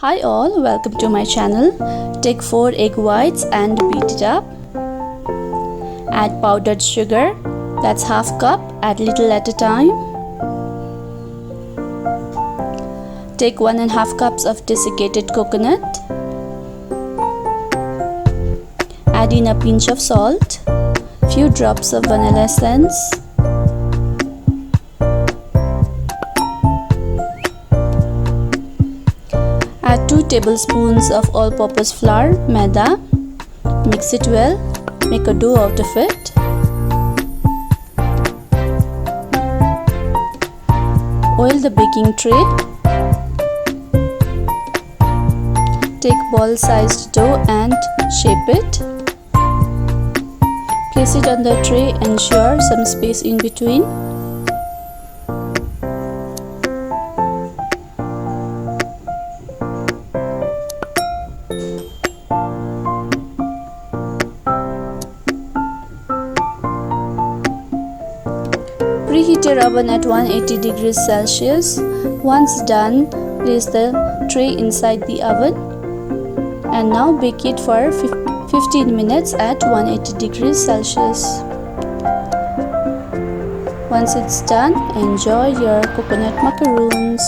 Hi all, welcome to my channel. Take 4 egg whites and beat it up. Add powdered sugar, that's half cup, add little at a time. Take 1.5 cups of desiccated coconut. Add in a pinch of salt, few drops of vanilla essence. Add 2 tablespoons of all-purpose flour, maida. Mix it well. Make a dough out of it. Oil the baking tray. Take ball-sized dough and shape it. Place it on the tray. Ensure some space in between. Preheat your oven at 180 degrees Celsius. Once done, place the tray inside the oven and now bake it for 15 minutes at 180 degrees Celsius. Once it's done, enjoy your coconut macaroons.